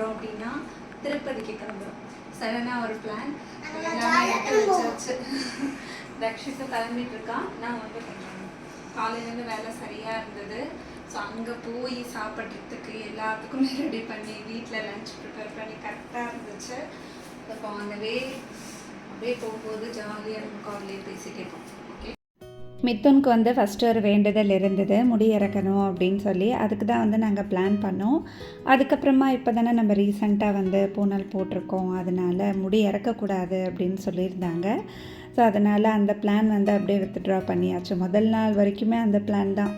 போகிறோம் அப்படின்னா திருப்பதிக்கு கிளம்புறோம். சடனாக ஒரு பிளான் எல்லாமே எடுத்து வச்சாச்சு. தக்ஷித்து கிளம்பிட்டு இருக்கான். நான் வந்து கொஞ்சம் காலையிலேருந்து வேலை சரியாக இருந்தது. ஸோ அங்கே போய் சாப்பிட்றதுக்கு எல்லாத்துக்குமே ரெடி பண்ணி வீட்டில் லஞ்ச் ப்ரிப்பேர் பண்ணி கரெக்டாக இருந்துச்சு. இப்போ அந்த அப்படியே போகும்போது ஜாலியாக இருக்கும், காலையிலே பேசிகிட்டே இருக்கோம். மித்துனுக்கு வந்து ஃபஸ்ட்டு ஒரு வேண்டுதல் இருந்தது, முடி இறக்கணும் அப்படின்னு சொல்லி. அதுக்கு தான் வந்து நாங்கள் பிளான் பண்ணோம். அதுக்கப்புறமா இப்போ தானே நம்ம ரீசெண்டாக வந்து பூனல் போட்டிருக்கோம், அதனால் முடி இறக்கக்கூடாது அப்படின்னு சொல்லியிருந்தாங்க. ஸோ அதனால் அந்த பிளான் வந்து அப்படியே வித்ட்ரா பண்ணியாச்சு. முதல் நாள் வரைக்குமே அந்த பிளான் தான்.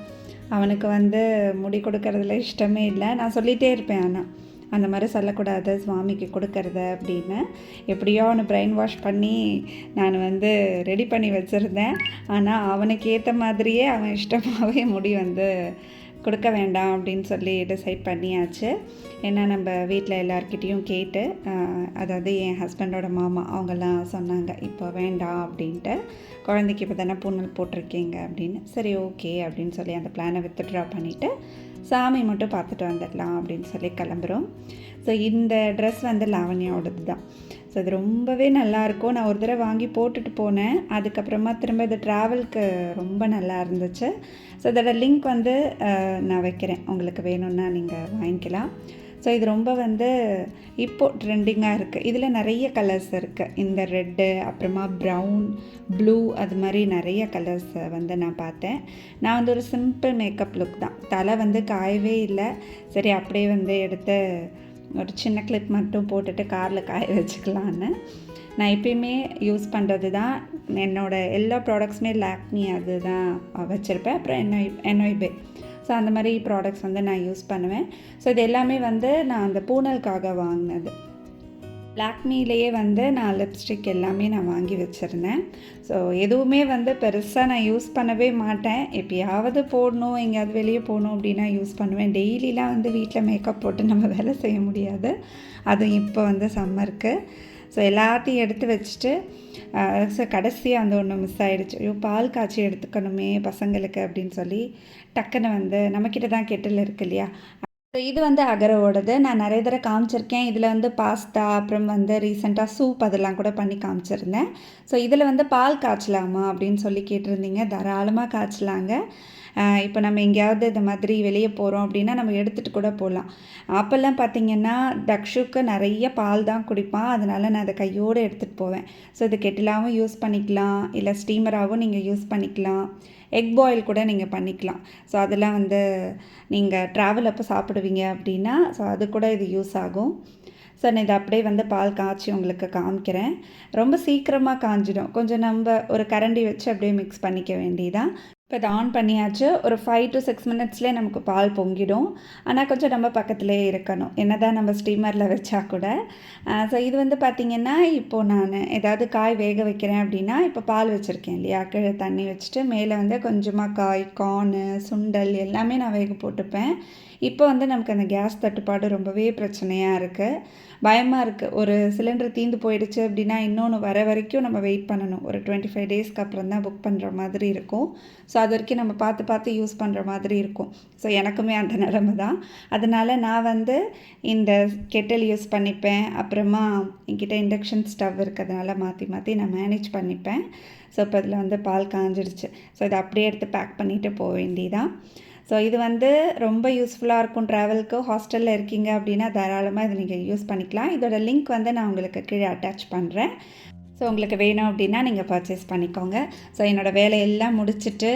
அவனுக்கு வந்து முடி கொடுக்கறதுல இஷ்டமே இல்லை. நான் சொல்லிகிட்டே இருப்பேன், ஆனால் அந்த மாதிரி சொல்லக்கூடாது சுவாமிக்கு கொடுக்கறத அப்படின்னு. எப்படியோ அவனை பிரெயின் வாஷ் பண்ணி நான் வந்து ரெடி பண்ணி வச்சுருந்தேன். ஆனால் அவனுக்கு ஏற்ற மாதிரியே அவன் இஷ்டமாகவே முடி வந்து கொடுக்க வேண்டாம் அப்படின்னு சொல்லி டிசைட் பண்ணியாச்சு. ஏன்னா நம்ம வீட்டில் எல்லாருக்கிட்டேயும் கேட்டு, அதாவது என் ஹஸ்பண்டோட மாமா அவங்கெல்லாம் சொன்னாங்க இப்போ வேண்டாம் அப்படின்ட்டு, குழந்தைக்கு இப்போ தானே பூனல் போட்டிருக்கீங்க அப்படின்னு. சரி ஓகே அப்படின்னு சொல்லி அந்த பிளானை வித்ட்ரா பண்ணிவிட்டு சாமி மட்டும் பார்த்துட்டு வந்துடலாம் அப்படின்னு சொல்லி கிளம்புறோம். ஸோ இந்த ட்ரெஸ் வந்து லாவண்யாவோடது தான். ஸோ இது ரொம்பவே நல்லாயிருக்கும். நான் ஒரு தடவை வாங்கி போட்டுட்டு போனேன். அதுக்கப்புறமா திரும்ப இது ட்ராவலுக்கு ரொம்ப நல்லா இருந்துச்சு. ஸோ இதோட லிங்க் வந்து நான் வைக்கிறேன், உங்களுக்கு வேணும்னா நீங்கள் வாங்கிக்கலாம். ஸோ இது ரொம்ப வந்து இப்போது ட்ரெண்டிங்காக இருக்குது. இதில் நிறைய கலர்ஸ் இருக்குது. இந்த ரெட்டு, அப்புறமா ப்ரௌன், ப்ளூ, அது மாதிரி நிறைய கலர்ஸ் வந்து நான் பார்த்தேன். நான் வந்து ஒரு சிம்பிள் மேக்கப் லுக் தான். தலை வந்து காயவே இல்லை. சரி அப்படியே வந்து எடுத்து ஒரு சின்ன கிளிப் மட்டும் போட்டுட்டு காரில் காய வச்சுக்கலான்னு. நான் எப்பயுமே யூஸ் பண்ணுறது தான், என்னோடய எல்லா ப்ராடக்ட்ஸுமே லாக்மி அது தான் வச்சுருப்பேன். அப்புறம் என்ஒய்பே. ஸோ அந்த மாதிரி ப்ராடக்ட்ஸ் வந்து நான் யூஸ் பண்ணுவேன். ஸோ இது எல்லாமே வந்து நான் அந்த பூனலுக்காக வாங்கினது. லாக்மிலேயே வந்து நான் லிப்ஸ்டிக் எல்லாமே நான் வாங்கி வச்சுருந்தேன். ஸோ எதுவுமே வந்து பெருசாக நான் யூஸ் பண்ணவே மாட்டேன். எப்பயாவது போடணும், எங்கேயாவது வெளியே போகணும் அப்படின்னா யூஸ் பண்ணுவேன். டெய்லிலாம் வந்து வீட்டில் மேக்கப் போட்டு நம்ம வேலை செய்ய முடியாது. அதுவும் இப்போ வந்து சம்மருக்கு. ஸோ எல்லாத்தையும் எடுத்து வச்சுட்டு ஸோ கடைசியாக வந்து ஒன்று மிஸ் ஆகிடுச்சு. ஐயோ பால் காய்ச்சி எடுத்துக்கணுமே பசங்களுக்கு அப்படின்னு சொல்லி டக்குன்னு வந்து நம்மக்கிட்ட தான் கெட்டில் இருக்குது இல்லையா. ஸோ இது வந்து அகரோடது. நான் நிறைய தடவை காமிச்சிருக்கேன். இதில் வந்து பாஸ்தா, அப்புறம் வந்து ரீசெண்டாக சூப் அதெல்லாம் கூட பண்ணி காமிச்சிருந்தேன். ஸோ இதில் வந்து பால் காய்ச்சலாமா அப்படின்னு சொல்லி கேட்டிருந்தீங்க. தாராளமாக காய்ச்சலாங்க. இப்போ நம்ம எங்கேயாவது இந்த மாதிரி வெளியே போகிறோம் அப்படின்னா நம்ம எடுத்துகிட்டு கூட போகலாம். அப்போல்லாம் பார்த்திங்கன்னா தக்ஷுக்கு நிறைய பால் தான் குடிப்பான். அதனால் நான் அதை கையோடு எடுத்துகிட்டு போவேன். ஸோ இது கெட்டிலாகவும் யூஸ் பண்ணிக்கலாம், இல்லை ஸ்டீமராகவும் நீங்கள் யூஸ் பண்ணிக்கலாம், எக் பாயில் கூட நீங்கள் பண்ணிக்கலாம். ஸோ அதெல்லாம் வந்து நீங்கள் ட்ராவல் அப்போ சாப்பிடுவீங்க அப்படின்னா ஸோ அது கூட இது யூஸ் ஆகும். ஸோ நான் இதை அப்படியே வந்து பால் காய்ச்சி உங்களுக்கு காமிக்கிறேன். ரொம்ப சீக்கிரமாக காஞ்சிடும். கொஞ்சம் நம்ம ஒரு கரண்டி வச்சு அப்படியே மிக்ஸ் பண்ணிக்க வேண்டியதான். இப்போ இதை ஆன் பண்ணியாச்சு. ஒரு 5 to 6 மினிட்ஸ்லேயே நமக்கு பால் பொங்கிடும். ஆனால் கொஞ்சம் நம்ம பக்கத்துலேயே இருக்கணும், என்ன தான் நம்ம ஸ்டீமரில் வச்சா கூட. ஸோ இது வந்து பார்த்திங்கன்னா இப்போது நான் ஏதாவது காய் வேக வைக்கிறேன் அப்படின்னா, இப்போ பால் வச்சுருக்கேன் இல்லையா, கீழே தண்ணி வச்சுட்டு மேலே வந்து கொஞ்சமாக காய், கார்னு, சுண்டல் எல்லாமே நான் வேக போட்டுப்பேன். இப்போ வந்து நமக்கு அந்த கேஸ் தட்டுப்பாடு ரொம்பவே பிரச்சனையாக இருக்குது. பயமாக இருக்குது. ஒரு சிலிண்டர் தீர்ந்து போயிடுச்சு அப்படின்னா இன்னொன்று வர வரைக்கும் நம்ம வெயிட் பண்ணணும். ஒரு 25 டேஸ்க்கு அப்புறம் தான் புக் பண்ணுற மாதிரி இருக்கும். ஸோ அது வரைக்கும் நம்ம பார்த்து யூஸ் பண்ணுற மாதிரி இருக்கும். ஸோ எனக்குமே அந்த நிலைமை தான். அதனால் நான் வந்து இந்த கெட்டில் யூஸ் பண்ணிப்பேன். அப்புறமா என்கிட்ட இண்டக்ஷன் ஸ்டவ் இருக்கிறதுனால மாற்றி நான் மேனேஜ் பண்ணிப்பேன். ஸோ இப்போ இதில் வந்து பால் காஞ்சிடுச்சு. ஸோ இதை அப்படியே எடுத்து பேக் பண்ணிவிட்டு போக வேண்டியதான். ஸோ இது வந்து ரொம்ப யூஸ்ஃபுல்லாக இருக்கும் ட்ராவலுக்கு. ஹாஸ்டலில் இருக்கீங்க அப்படின்னா தாராளமாக இதை நீங்கள் யூஸ் பண்ணிக்கலாம். இதோட லிங்க் வந்து நான் உங்களுக்கு கீழே அட்டாச் பண்ணுறேன். ஸோ உங்களுக்கு வேணும் அப்படின்னா நீங்கள் பர்ச்சேஸ் பண்ணிக்கோங்க. ஸோ என்னோடய வேலையெல்லாம் முடிச்சுட்டு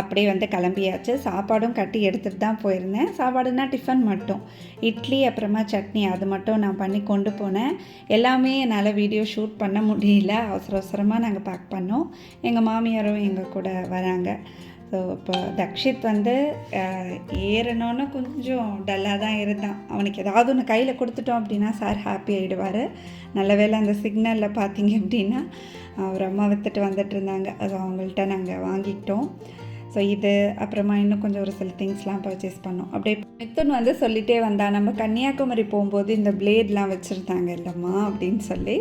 அப்படியே வந்து கிளம்பியாச்சு. சாப்பாடும் கட்டி எடுத்துகிட்டு தான் போயிருந்தேன். சாப்பாடுனா டிஃபன் மட்டும், இட்லி அப்புறமா சட்னி அது மட்டும் நான் பண்ணி கொண்டு போனேன். எல்லாமே என்னால் வீடியோ ஷூட் பண்ண முடியல. அவசரமாக நாங்கள் பேக் பண்ணோம். எங்கள் மாமியாரும் எங்கள் கூட வராங்க. ஸோ இப்போ தக்ஷித் வந்து ஏறணுன்னு கொஞ்சம் டல்லாக தான் இருந்தான். அவனுக்கு ஏதாவது ஒன்று கையில் கொடுத்துட்டோம் அப்படின்னா சார் ஹாப்பி ஆகிடுவார். நல்ல வேளை அந்த சிக்னலில் பார்த்தீங்க அப்படின்னா ஒரு அம்மா விற்றுட்டு வந்துட்டு இருந்தாங்க. அது அவங்கள்ட்ட நாங்கள் வாங்கிக்கிட்டோம். ஸோ இது அப்புறமா இன்னும் கொஞ்சம் ஒரு சில திங்ஸ்லாம் பர்ச்சேஸ் பண்ணோம். அப்படியே மித்துன் வந்து சொல்லிகிட்டே வந்தா, நம்ம கன்னியாகுமரி போகும்போது இந்த பிளேட்லாம் வச்சுருந்தாங்க இல்லைம்மா அப்படின்னு சொல்லி.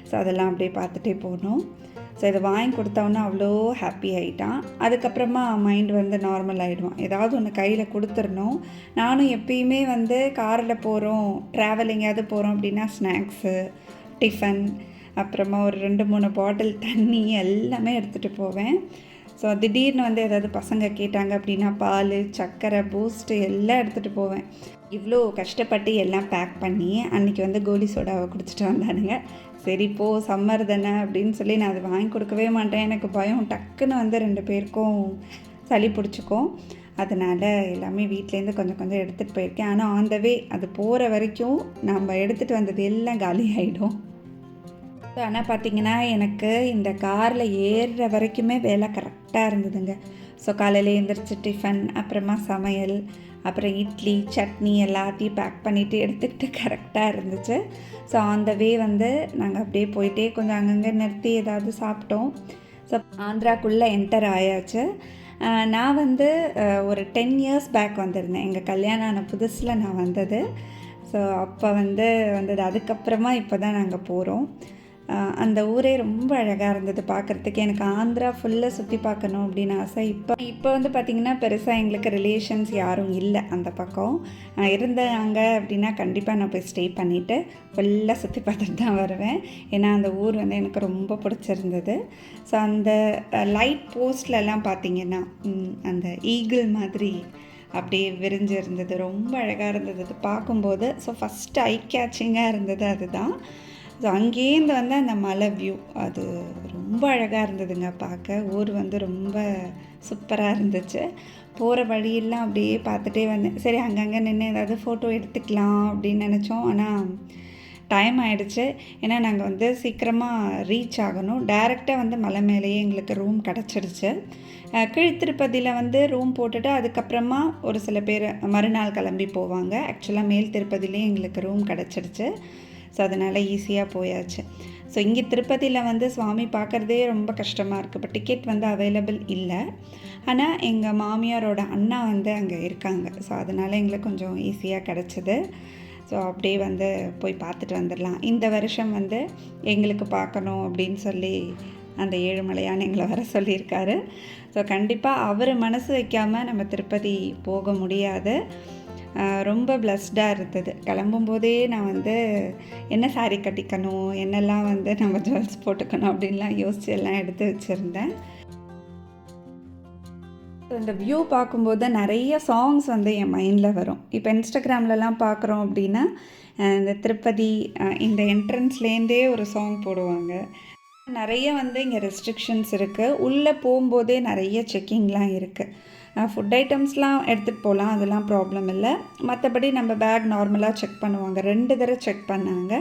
ஸோ அதெல்லாம் அப்படியே பார்த்துட்டே போனோம். ஸோ இதை வாங்கி கொடுத்தோன்னா அவ்வளோ ஹாப்பி ஆகிட்டான். அதுக்கப்புறமா மைண்ட் வந்து நார்மல் ஆகிடுவான். ஏதாவது ஒன்று கையில் கொடுத்துடணும். நானும் எப்பயுமே வந்து காரில் போகிறோம், ட்ராவலிங்காவது போகிறோம் அப்படின்னா ஸ்நாக்ஸு, டிஃபன், அப்புறமா ஒரு 2-3 பாட்டில் தண்ணி எல்லாமே எடுத்துகிட்டு போவேன். ஸோ திடீர்னு வந்து ஏதாவது பசங்க கேட்டாங்க அப்படின்னா பால், சர்க்கரை, பூஸ்ட்டு எல்லாம் எடுத்துகிட்டு போவேன். இவ்வளோ கஷ்டப்பட்டு எல்லாம் பேக் பண்ணி அன்றைக்கி வந்து கோலி சோடாவை குடிச்சிட்டு வந்தானுங்க. சரி போ, சம்மர் தானே அப்படின்னு சொல்லி நான் அதை வாங்கி கொடுக்கவே மாட்டேன். எனக்கு பயம், டக்குன்னு வந்து 2 பேருக்கும் சளி பிடிச்சிக்கும். அதனால் எல்லாமே வீட்டிலேருந்து கொஞ்சம் கொஞ்சம் எடுத்துகிட்டு போயிருக்கேன். ஆனால் ஆன் த வே அது போகிற வரைக்கும் நம்ம எடுத்துகிட்டு வந்தது எல்லாம் காலி ஆகிடும். ஸோ ஆனால் பார்த்திங்கன்னா எனக்கு இந்த காரில் ஏறுற வரைக்குமே வேலை கரெக்டாக இருந்ததுங்க. ஸோ காலையில் எழுந்திரிச்சு டிஃபன், அப்புறமா சமையல், அப்புறம் இட்லி, சட்னி எல்லாத்தையும் பேக் பண்ணிவிட்டு எடுத்துக்கிட்டு கரெக்டாக இருந்துச்சு. ஸோ அந்த வே வந்து நாங்கள் அப்படியே போயிட்டே கொஞ்சம் அங்கங்கே நிறுத்தி ஏதாவது சாப்பிட்டோம். ஸோ ஆந்திராக்குள்ளே என்டர் ஆயாச்சு. நான் வந்து ஒரு 10 இயர்ஸ் பேக் வந்திருந்தேன். எங்கள் கல்யாணம் ஆன புதுசில் நான் வந்தது. ஸோ அப்போ வந்தது. அதுக்கப்புறமா இப்போ தான் நாங்கள் போகிறோம். அந்த ஊரே ரொம்ப அழகாக இருந்தது பார்க்குறதுக்கு. எனக்கு ஆந்திரா ஃபுல்லாக சுற்றி பார்க்கணும் அப்படின்னு ஆசை. இப்போ வந்து பார்த்திங்கன்னா பெருசாக எங்களுக்கு ரிலேஷன்ஸ் யாரும் இல்லை அந்த பக்கம். இருந்தாங்க அப்படின்னா கண்டிப்பாக நான் போய் ஸ்டே பண்ணிவிட்டு ஃபுல்லாக சுற்றி பார்த்துட்டு தான் வருவேன். ஏன்னா அந்த ஊர் வந்து எனக்கு ரொம்ப பிடிச்சிருந்தது. ஸோ அந்த லைட் போஸ்ட்லலாம் பார்த்திங்கன்னா அந்த ஈகிள் மாதிரி அப்படியே விரிஞ்சு இருந்தது. ரொம்ப அழகாக இருந்தது அது பார்க்கும்போது. ஸோ ஃபஸ்ட்டு ஐ கேட்சிங்காக இருந்தது அதுதான். ஸோ அங்கேருந்து வந்து அந்த மலை வியூ அது ரொம்ப அழகாக இருந்ததுங்க பார்க்க. ஊர் வந்து ரொம்ப சூப்பராக இருந்துச்சு. போகிற வழியெல்லாம் அப்படியே பார்த்துட்டே வந்தேன். சரி அங்கங்கே நின்று ஏதாவது ஃபோட்டோ எடுத்துக்கலாம் அப்படின்னு நினச்சோம். ஆனால் டைம் ஆகிடுச்சு. ஏன்னா நாங்கள் வந்து சீக்கிரமாக ரீச் ஆகணும். டைரெக்டாக வந்து மலை மேலேயே எங்களுக்கு ரூம் கிடச்சிடுச்சு. கீழ்த்திருப்பதியில் வந்து ரூம் போட்டுட்டு அதுக்கப்புறமா ஒரு சில பேர் மறுநாள் கிளம்பி போவாங்க. ஆக்சுவலாக மேல் திருப்பதியிலே எங்களுக்கு ரூம் கிடச்சிடுச்சு. ஸோ அதனால் ஈஸியாக போயாச்சு. ஸோ இங்கே திருப்பதியில் வந்து சுவாமி பார்க்குறதே ரொம்ப கஷ்டமாக இருக்குது. இப்போ டிக்கெட் வந்து அவைலபிள் இல்லை. ஆனால் எங்கள் மாமியாரோட அண்ணா வந்து அங்கே இருக்காங்க. ஸோ அதனால் எங்களுக்கு கொஞ்சம் ஈஸியாக கிடச்சிது. ஸோ அப்படியே வந்து போய் பார்த்துட்டு வந்துடலாம். இந்த வருஷம் வந்து எங்களுக்கு பார்க்கணும் அப்படின்னு சொல்லி அந்த ஏழுமலையான் எங்களை வர சொல்லியிருக்காரு. ஸோ கண்டிப்பாக அவர் மனசு வைக்காமல் நம்ம திருப்பதி போக முடியாது. ரொம்ப பிளஸ்டாக இருந்தது. கிளம்பும்போதே நான் வந்து என்ன சாரீ கட்டிக்கணும், என்னெல்லாம் வந்து நம்ம ஜுவல்ஸ் போட்டுக்கணும் அப்படின்லாம் யோசித்து எல்லாம் எடுத்து வச்சுருந்தேன். இந்த வியூ பார்க்கும்போது நிறைய சாங்ஸ் வந்து என் மைண்டில் வரும். இப்போ இன்ஸ்டாகிராம்லலாம் பார்க்குறோம் அப்படின்னா இந்த திருப்பதி இந்த என்ட்ரன்ஸ்லேருந்தே ஒரு சாங் போடுவாங்க. நிறைய வந்து இங்கே ரெஸ்ட்ரிக்ஷன்ஸ் இருக்குது. உள்ளே போகும்போதே நிறைய செக்கிங்லாம் இருக்குது. ஃபுட் ஐட்டம்ஸ்லாம் எடுத்துகிட்டு போகலாம், அதெல்லாம் ப்ராப்ளம் இல்லை. மற்றபடி நம்ம பேக் நார்மலாக செக் பண்ணுவாங்க. 2 தடவை செக் பண்ணாங்க.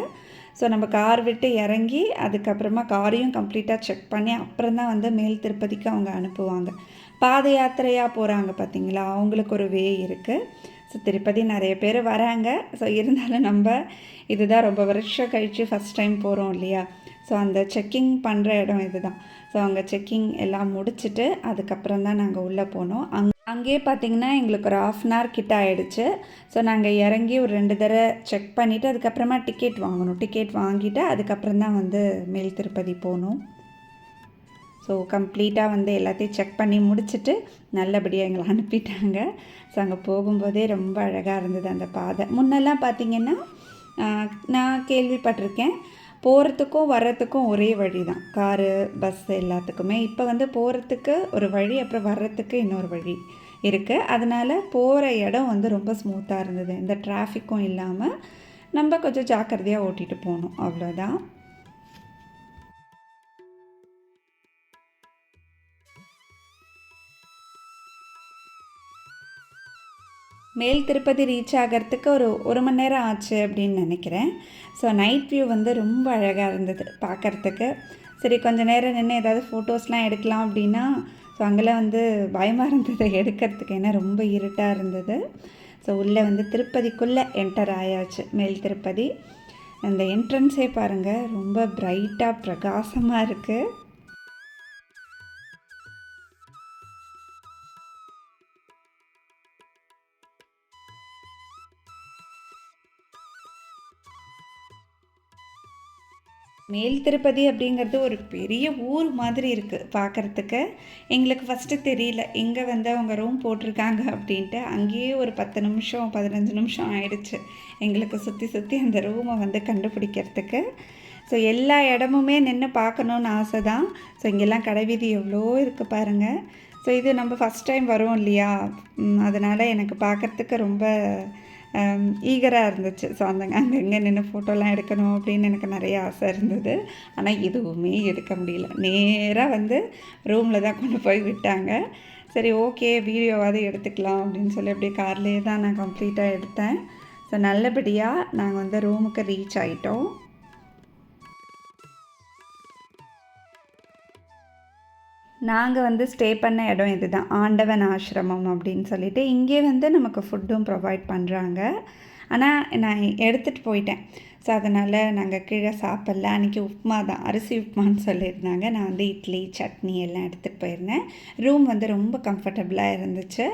ஸோ நம்ம கார் விட்டு இறங்கி அதுக்கப்புறமா காரையும் கம்ப்ளீட்டாக செக் பண்ணி அப்புறம் தான் வந்து மேல் திருப்பதிக்கு அவங்க அனுப்புவாங்க. பாத யாத்திரையாக போகிறாங்க பார்த்திங்களா, அவங்களுக்கு ஒரு வே இருக்குது. ஸோ திருப்பதி நிறைய பேர் வராங்க. ஸோ இருந்தாலும் நம்ம இதுதான் ரொம்ப வருஷம் கழித்து ஃபஸ்ட் டைம் போகிறோம் இல்லையா. ஸோ அந்த செக்கிங் பண்ணுற இடம் இது தான். ஸோ அங்கே செக்கிங் எல்லாம் முடிச்சுட்டு அதுக்கப்புறம் தான் நாங்கள் உள்ளே போனோம். அங்கேயே பார்த்திங்கன்னா எங்களுக்கு ஒரு 1/2 hour கிட்ட ஆகிடுச்சு. ஸோ நாங்கள் இறங்கி ஒரு 2 தடவை செக் பண்ணிவிட்டு அதுக்கப்புறமா டிக்கெட் வாங்கணும். டிக்கெட் வாங்கிட்டு அதுக்கப்புறம் தான் வந்து மேல் திருப்பதி போகணும். ஸோ கம்ப்ளீட்டாக வந்து எல்லாத்தையும் செக் பண்ணி முடிச்சுட்டு நல்லபடியாக எங்களை அனுப்பிட்டாங்க. ஸோ அங்கே போகும்போதே ரொம்ப அழகாக இருந்தது அந்த பாதை. முன்னெல்லாம் பார்த்திங்கன்னா நான் கேள்விப்பட்டிருக்கேன், போகிறதுக்கும் வர்றதுக்கும் ஒரே வழி தான், காரு பஸ்ஸு எல்லாத்துக்குமே. இப்போ வந்து போகிறதுக்கு ஒரு வழி, அப்புறம் வர்றதுக்கு இன்னொரு வழி இருக்குது. அதனால் போகிற இடம் வந்து ரொம்ப ஸ்மூத்தாக இருந்தது. இந்த டிராஃபிக்கும் இல்லாமல் நம்ம கொஞ்சம் ஜாக்கிரதையாக ஓட்டிகிட்டு போகணும், அவ்வளோதான். மேல் திருப்பதி ரீச் ஆகிறதுக்கு ஒரு மணி நேரம் ஆச்சு அப்படின்னு நினைக்கிறேன். ஸோ நைட் வியூ வந்து ரொம்ப அழகாக இருந்தது பார்க்குறதுக்கு. சரி கொஞ்சம் நேரம் நின்று ஏதாவது ஃபோட்டோஸ்லாம் எடுக்கலாம் அப்படின்னா, ஸோ அங்கெல்லாம் வந்து பயமாக இருந்தது எடுக்கிறதுக்கு, ஏன்னா ரொம்ப இருட்டாக இருந்தது. ஸோ உள்ளே வந்து திருப்பதிக்குள்ளே என்டர் ஆயாச்சு. மேல் திருப்பதி அந்த என்ட்ரன்ஸே பாருங்கள், ரொம்ப பிரைட்டாக பிரகாசமாக இருக்குது. மேல் திருப்பதி அப்படிங்கிறது ஒரு பெரிய ஊர் மாதிரி இருக்குது பார்க்குறதுக்கு. எங்களுக்கு ஃபஸ்ட்டு தெரியல எங்கே வந்து அவங்க ரூம் போட்டிருக்காங்க அப்படின்ட்டு. அங்கேயே ஒரு 10 நிமிஷம் 15 நிமிஷம் ஆயிடுச்சு எங்களுக்கு சுற்றி சுற்றி அந்த ரூமை வந்து கண்டுபிடிக்கிறதுக்கு. ஸோ எல்லா இடமுமே நின்று பார்க்கணுன்னு ஆசை தான். ஸோ இங்கெல்லாம் கடைவீதி எவ்வளோ இருக்குது பாருங்கள். ஸோ இது நம்ம ஃபஸ்ட் டைம் வரோம் இல்லையா, அதனால் எனக்கு பார்க்குறதுக்கு ரொம்ப ஈகராக இருந்துச்சு. ஸோ அங்கங்கே நின்று ஃபோட்டோலாம் எடுக்கணும் அப்படின்னு எனக்கு நிறைய ஆசை இருந்தது. ஆனால் எதுவுமே எடுக்க முடியல. நேராக வந்து ரூமில் தான் கொண்டு போய் விட்டாங்க. சரி ஓகே வீடியோவாவது எடுத்துக்கலாம் அப்படின்னு சொல்லி அப்படியே கார்லேயே தான் நான் கம்ப்ளீட்டாக எடுத்தேன். ஸோ நல்லபடியாக நாங்கள் வந்து ரூமுக்கு ரீச் ஆகிட்டோம். நாங்கள் வந்து ஸ்டே பண்ண இடம் இது தான், ஆண்டவன் ஆசிரமம் அப்படின்னு சொல்லிட்டு. இங்கே வந்து நமக்கு ஃபுட்டும் ப்ரொவைட் பண்ணுறாங்க. ஆனால் நான் எடுத்துகிட்டு போயிட்டேன். ஸோ அதனால் நாங்கள் கீழே சாப்பிட்ல. அன்றைக்கி உப்புமா தான், அரிசி உப்புமான்னு சொல்லியிருந்தாங்க. நான் வந்து இட்லி சட்னி எல்லாம் எடுத்துகிட்டு போயிருந்தேன். ரூம் வந்து ரொம்ப கம்ஃபர்டபுளாக இருந்துச்சு.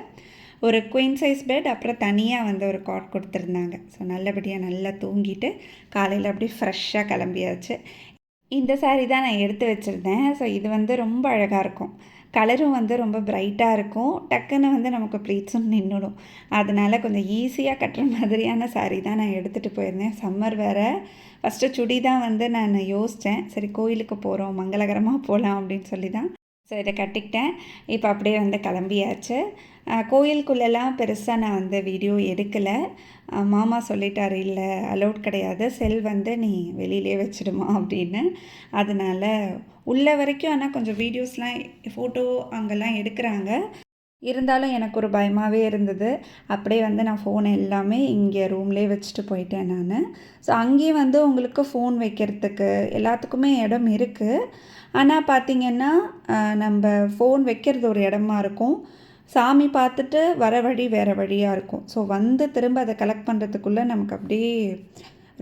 ஒரு குயின் சைஸ் பெட், அப்புறம் தனியாக வந்து ஒரு காட் கொடுத்துருந்தாங்க. ஸோ நல்லபடியாக நல்லா தூங்கிட்டு காலையில் அப்படியே ஃப்ரெஷ்ஷாக கிளம்பியாச்சு. இந்த சாரீ தான் நான் எடுத்து வச்சுருந்தேன். ஸோ இது வந்து ரொம்ப அழகாக இருக்கும். கலரும் வந்து ரொம்ப பிரைட்டாக இருக்கும். டக்குன்னு வந்து நமக்கு ப்ளீட்ஸும் நின்றுடும். அதனால் கொஞ்சம் ஈஸியாக கட்டுற மாதிரியான சாரீ தான் நான் எடுத்துகிட்டு போயிருந்தேன். சம்மர் வேறு. ஃபஸ்ட்டு சுடி தான் வந்து நான் யோசித்தேன். சரி கோயிலுக்கு போகிறோம், மங்களகரமாக போகலாம் அப்படின்னு சொல்லி தான் ஸோ இதை கட்டிக்கிட்டேன். இப்போ அப்படியே வந்து கிளம்பியாச்சு. கோயிலுக்குள்ளெல்லாம் பெருசாக நான் வந்து வீடியோ எடுக்கலை. மாமா சொல்லிட்டார், இல்லை அலோட் கிடையாது, செல் வந்து நீ வெளியிலே வச்சிடுமா அப்படின்னு. அதனால் உள்ள வரைக்கும் ஆனால் கொஞ்சம் வீடியோஸ்லாம் ஃபோட்டோ அங்கெல்லாம் எடுக்கிறாங்க. இருந்தாலும் எனக்கு ஒரு பயமாகவே இருந்தது. அப்படியே வந்து நான் ஃபோன் எல்லாமே இங்கே ரூம்லேயே வச்சுட்டு போயிட்டேன் நான். ஸோ அங்கேயும் வந்து உங்களுக்கு ஃபோன் வைக்கிறதுக்கு எல்லாத்துக்குமே இடம் இருக்குது. ஆனால் பார்த்திங்கன்னா நம்ம ஃபோன் வைக்கிறது ஒரு இடமா இருக்கும், சாமி பார்த்துட்டு வர வழி வேறு வழியாக இருக்கும். ஸோ வந்து திரும்ப அதை கலெக்ட் பண்ணுறதுக்குள்ளே நமக்கு அப்படியே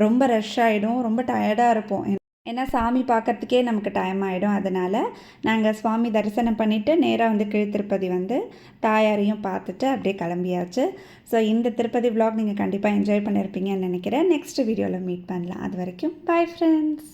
ரொம்ப ரஷ் ஆகிடும், ரொம்ப டயர்டாக இருப்போம். ஏன்னா சாமி பார்க்கறதுக்கே நமக்கு டைம் ஆகிடும். அதனால் நாங்கள் சுவாமி தரிசனம் பண்ணிவிட்டு நேராக வந்து கீழ்த்திருப்பதி வந்து தாயாரையும் பார்த்துட்டு அப்படியே கிளம்பியாச்சு. ஸோ இந்த திருப்பதி vlog நீங்கள் கண்டிப்பாக என்ஜாய் பண்ணியிருப்பீங்கன்னு நினைக்கிறேன். நெக்ஸ்ட் வீடியோவில் மீட் பண்ணலாம். அது வரைக்கும் பாய் ஃப்ரெண்ட்ஸ்.